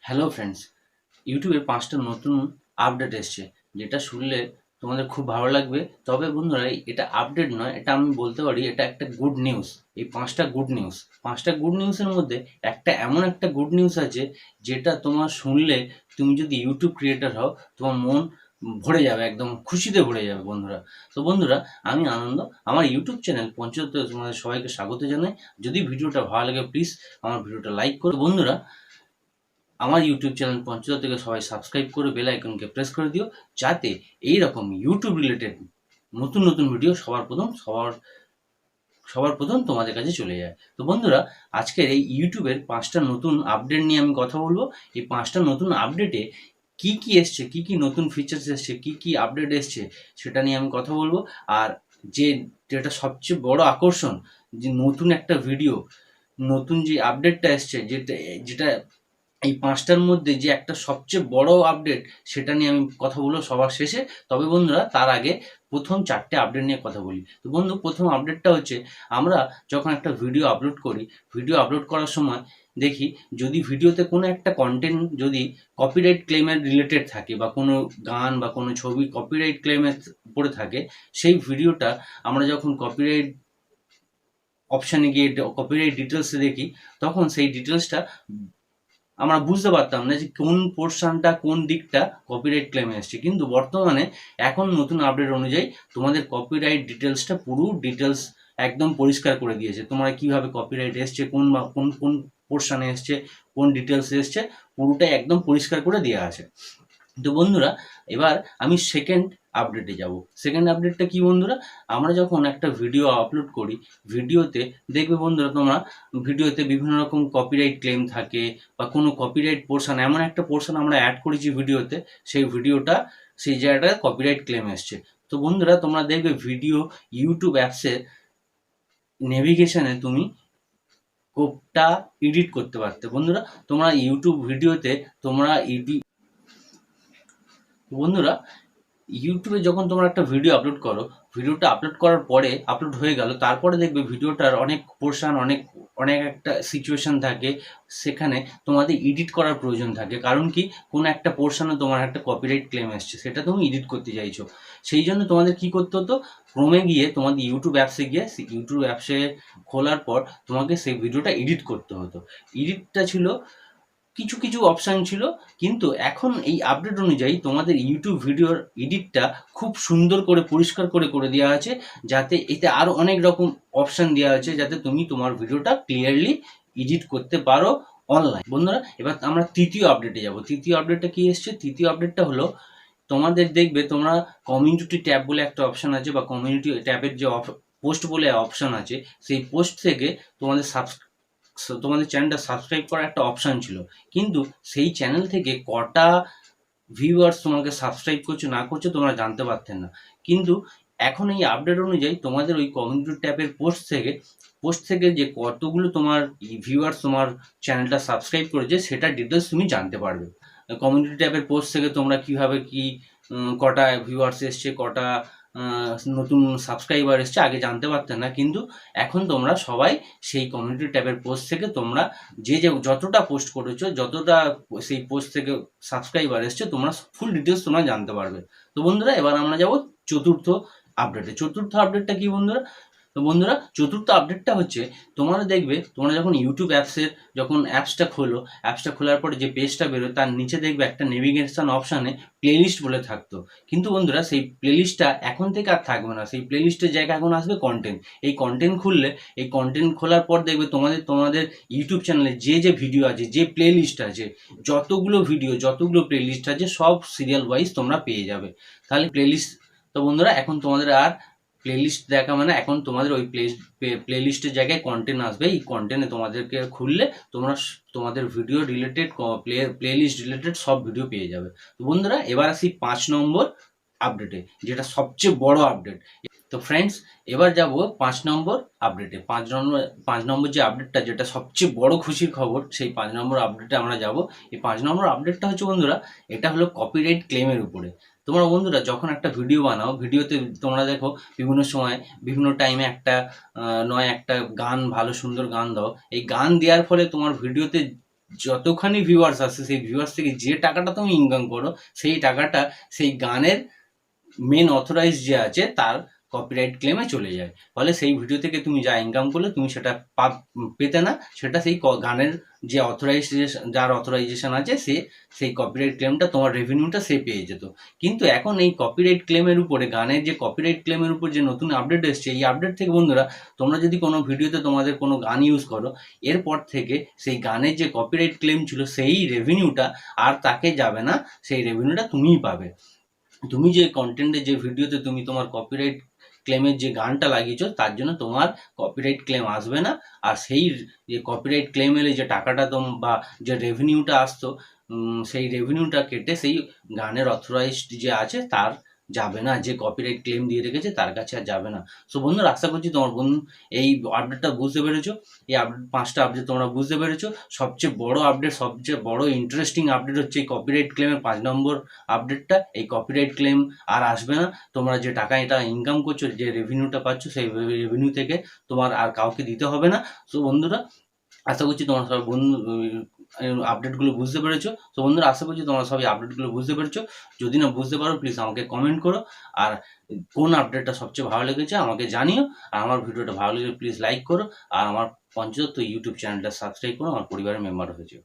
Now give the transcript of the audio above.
Hello friends, ইউটিউবে 5টা নতুন আপডেট এসছে, যেটা শুনলে তোমাদের খুব ভালো লাগবে। তবে বন্ধুরা, এটা আপডেট নয়, এটা আমি বলতে পারি এটা একটা গুড নিউজ। এই 5টা গুড নিউজের মধ্যে এমন একটা গুড নিউজ আছে, যেটা তোমার শুনলে তুমি যদি ইউটিউব ক্রিয়েটার হও, তোমার মন ভরে যাবে, একদম খুশিতে ভরে যাবে বন্ধুরা। তো বন্ধুরা, আমি আনন্দ, আমার ইউটিউব চ্যানেল পঞ্চায়েতে তোমাদের সবাইকে স্বাগত জানাই। যদি ভিডিওটা ভালো লাগে প্লিজ আমার ভিডিওটা লাইক করো। বন্ধুরা, আমার ইউটিউব চ্যানেল পঞ্চায়েত থেকে সবাই সাবস্ক্রাইব করে বেল আইকনকে প্রেস করে দিও, যাতে এই রকম ইউটিউব রিলেটেড নতুন নতুন ভিডিও সবার প্রথম তোমাদের কাছে চলে যায়। তো বন্ধুরা, আজকের এই ইউটিউবের 5টা নতুন আপডেট নিয়ে আমি কথা বলবো। এই 5টা নতুন আপডেটে কি কি এসছে, কি কি নতুন ফিচার্স এসছে, কি কি আপডেট এসছে, সেটা নিয়ে আমি কথা বলবো। আর যেটা সবচেয়ে বড় আকর্ষণ, যে নতুন একটা ভিডিও, নতুন যে আপডেটটা এসছে, যেটা যেটা এই 5টার মধ্যে যে একটা সবচেয়ে বড় আপডেট, সেটা নিয়ে আমি কথা বলবো সবার শেষে। তবে বন্ধুরা, তার আগে প্রথম 4টে আপডেট নিয়ে কথা বলি। তো বন্ধু, প্রথম আপডেটটা হচ্ছে, আমরা যখন একটা ভিডিও আপলোড করি, ভিডিও আপলোড করার সময় দেখি যদি ভিডিওতে কোনো একটা কন্টেন্ট যদি কপিরাইট ক্লেমের রিলেটেড থাকে, বা কোনো গান বা কোনো ছবি কপিরাইট ক্লেমের উপরে থাকে, সেই ভিডিওটা আমরা যখন কপিরাইট অপশানে গিয়ে কপিরাইট ডিটেলসে দেখি, তখন সেই ডিটেলসটা আমরা বুঝতে পারতাম না যে কোন পোর্শনটা, কোন দিকটা কপিরাইট ক্লেমে এসছে। কিন্তু বর্তমানে এখন নতুন আপডেট অনুযায়ী তোমাদের কপিরাইট ডিটেলসটা, পুরো ডিটেলস একদম পরিষ্কার করে দিয়েছে। তোমরা কিভাবে কপিরাইট এসছে, কোন কোন কোন পোর্শনে এসছে, কোন ডিটেলস এসছে, পুরোটাই একদম পরিষ্কার করে দেওয়া আছে। তো বন্ধুরা, এবার আমি সেকেন্ড আপডেটে যাব। সেকেন্ড আপডেটটা কি বন্ধুরা, আমরা যখন একটা ভিডিও আপলোড করি, ভিডিওতে দেখবে বন্ধুরা, তোমরা ভিডিওতে বিভিন্ন রকম কপিরাইট ক্লেম থাকে, বা কোনো কপিরাইট পোর্শন, এমন একটা পোর্শন আমরা অ্যাড করেছি ভিডিওতে, সেই জায়গাটায় কপিরাইট ক্লেম এসছে। তো বন্ধুরা, তোমরা দেখবে ভিডিও ইউটিউব অ্যাপসে নেভিগেশনে তুমি কোডটা এডিট করতে পারতে। বন্ধুরা, তোমরা ইউটিউব ভিডিওতে তোমরা বন্ধুরা, ইউটিউবে যখন তোমরা একটা ভিডিও আপলোড করো, ভিডিওটা আপলোড করার পরে, আপলোড হয়ে গেল, তারপরে দেখবে ভিডিওটার অনেক পোর্শন, অনেক অনেক একটা সিচুয়েশন থাকে, সেখানে তোমাদের এডিট করার প্রয়োজন থাকে। কারণ কি, কোনো একটা পোর্শনে তোমার একটা কপিরাইট ক্লেম এসছে, সেটা তুমি এডিট করতে চাইছো। সেই জন্য তোমাদের কি করতে হতো, ক্রোমে গিয়ে, তোমাদের ইউটিউব অ্যাপসে গিয়ে, ইউটিউব অ্যাপসে খোলার পর তোমাকে সেই ভিডিওটা এডিট করতে হতো। এডিটটা ছিল কিছু কিছু অপশান ছিল, কিন্তু এখন এই আপডেট অনুযায়ী তোমাদের ইউটিউব ভিডিওর এডিটটা খুব সুন্দর করে, পরিষ্কার করে করে দেওয়া আছে, যাতে এতে আরও অনেক রকম অপশান দেওয়া আছে, যাতে তুমি তোমার ভিডিওটা ক্লিয়ারলি এডিট করতে পারো অনলাইন। বন্ধুরা, এবার আমরা তৃতীয় আপডেটে যাব। তৃতীয় আপডেটটা কি এসছে? তৃতীয় আপডেটটা হলো, তোমাদের দেখবে তোমরা কমিউনিটি ট্যাব বলে একটা অপশান আছে, বা কমিউনিটি ট্যাবের যে পোস্ট বলে অপশান আছে, সেই পোস্ট থেকে তোমাদের চ্যানেলটা সাবস্ক্রাইব করার একটা অপশান ছিল। কিন্তু সেই চ্যানেল থেকে কটা ভিউয়ার্স তোমাকে সাবস্ক্রাইব করছে না করছে তোমরা জানতে পারতেন না। কিন্তু এখন এই আপডেট অনুযায়ী তোমাদের ওই কমিউনিটি ট্যাবের পোস্ট থেকে যে কতগুলো তোমার ভিউয়ার্স তোমার চ্যানেলটা সাবস্ক্রাইব করেছে, সেটা ডিটেলস তুমি জানতে পারবে। কমিউনিটি ট্যাবের পোস্ট থেকে তোমরা কিভাবে কি কটা ভিউয়ার্স এসছে, কটা নতুন সাবস্ক্রাইবার এসছে, আগে জানতে পারতেন না। কিন্তু এখন তোমরা সবাই সেই কমিউনিটি ট্যাবের পোস্ট থেকে, তোমরা যে যতটা পোস্ট করেছো, যতটা সেই পোস্ট থেকে সাবস্ক্রাইবার এসছে, তোমরা ফুল ডিটেলস তোমরা জানতে পারবে। তো বন্ধুরা, এবার আমরা যাব চতুর্থ আপডেটে। চতুর্থ আপডেটটা কি বন্ধুরা? তো বন্ধুরা, চতুর্থ আপডেটটা হচ্ছে, তোমরা দেখবে, তোমরা যখন ইউটিউব অ্যাপসটা খোলার পরে যে পেজটা বেরোয়, তার নিচে দেখবে একটা নেভিগেশন অপশানে প্লেলিস্ট বলে থাকতো। কিন্তু বন্ধুরা, সেই প্লেলিস্টটা এখন থেকে আর থাকবে না। সেই প্লেলিস্টের জায়গায় এখন আসবে কন্টেন্ট। এই কন্টেন্ট খোলার পর দেখবে তোমাদের ইউটিউব চ্যানেলে যে ভিডিও আছে, যে প্লেলিস্ট আছে, যতগুলো প্লেলিস্ট আছে, সব সিরিয়াল ওয়াইজ তোমরা পেয়ে যাবে। তাহলে প্লেলিস্ট, তো বন্ধুরা, এখন তোমাদের আর প্লেলিস্ট দেখা মানে, এখন তোমাদের ওই প্লেলিস্টের জায়গায় কন্টেন্ট আসবে। এই কন্টেন্টে তোমাদেরকে খুললে তোমরা তোমাদের ভিডিও রিলেটেড, প্লেলিস্ট রিলেটেড সব ভিডিও পেয়ে যাবে। তো বন্ধুরা, এবার আসি 5 নম্বর আপডেটে, যেটা সবচেয়ে বড় আপডেট। তো ফ্রেন্ডস, এবার যাব 5 নম্বর আপডেটে। 5 নম্বর যে আপডেটটা, যেটা সবচেয়ে বড় খুশির খবর, সেই 5 নম্বর আপডেটে আমরা যাব। এই 5 নম্বর আপডেটটা হচ্ছে বন্ধুরা, এটা হলো কপিরাইট ক্লেমের উপরে। তোমরা বন্ধুরা যখন একটা ভিডিও বানাও, ভিডিওতে তোমরা দেখো বিভিন্ন সময়, বিভিন্ন টাইমে একটা গান, ভালো সুন্দর গান দাও। এই গান দেওয়ার ফলে তোমার ভিডিওতে যতখানি ভিউয়ার্স আসে সেই ভিউয়ার্স থেকে যে টাকাটা তুমি ইনকাম করো সেই টাকাটা সেই গানের মেন অথরাইজ যে আছে তার কপিরাইট ক্লেমে চলে যায়। ফলে সেই ভিডিও থেকে তুমি যা ইনকাম করলে তুমি সেটা পেতে না, সেটা সেই গানের যে অথরাইজেশন, যার অথরাইজেশন আছে সে সেই কপিরাইট ক্লেমটা, তোমার রেভিনিউটা সে পেয়ে যেত। কিন্তু এখন এই কপিরাইট ক্লেমের উপরে, গানের যে কপিরাইট ক্লেমের উপর যে নতুন আপডেট এসছে, এই আপডেট থেকে বন্ধুরা তোমরা যদি কোনো ভিডিওতে তোমাদের কোনো গান ইউজ করো, এরপর থেকে সেই গানের যে কপিরাইট ক্লেম ছিল সেই রেভিনিউটা আর তাকে যাবে না, সেই রেভিনিউটা তুমিই পাবে। তুমি যে কন্টেন্টে, যে ভিডিওতে তুমি তোমার কপিরাইট ক্লেমের যে গানটা লাগিয়েছো তার জন্য তোমার কপিরাইট ক্লেম আসবে না। আর সেই যে কপিরাইট ক্লেম এলে যে টাকাটা বা যে রেভিনিউটা আসতো, সেই রেভিনিউটা কেটে সেই গানের অথরাইজড যে আছে তার যাবে না, যে কপিরাইট ক্লেম দিয়ে রেখেছে তার কাছে আর যাবে না। সো বন্ধুরা, আশা করছি তোমার বন্ধু এই আপডেটটা বুঝতে পেরেছো। এই আপডেট, 5টা আপডেট তোমরা বুঝতে পেরেছো। সবচেয়ে বড় আপডেট, সবচেয়ে বড় ইন্টারেস্টিং আপডেট হচ্ছে এই কপিরাইট ক্লেমের 5 নম্বর আপডেটটা। এই কপিরাইট ক্লেম আর আসবে না। তোমরা যে টাকা এটা ইনকাম করছো, যে রেভিনিউটা পাচ্ছ, সেই রেভিনিউ থেকে তোমার আর কাউকে দিতে হবে না। সো বন্ধুরা, আশা করছি তোমরা সবাই আপডেটগুলো বুঝতে পেরেছো। তো বন্ধুরা, আশা করছি তোমরা সবাই আপডেটগুলো বুঝতে পেরেছো। যদি না বুঝতে পারো প্লিজ আমাকে কমেন্ট করো, আর কোন আপডেটটা সবচেয়ে ভালো লেগেছে আমাকে জানিও। আর আমার ভিডিওটা ভালো লেগে প্লিজ লাইক করো, আর আমার পঞ্চদত্ত ইউটিউব চ্যানেলটা সাবস্ক্রাইব করো, আমার পরিবারের মেম্বার হয়েছে।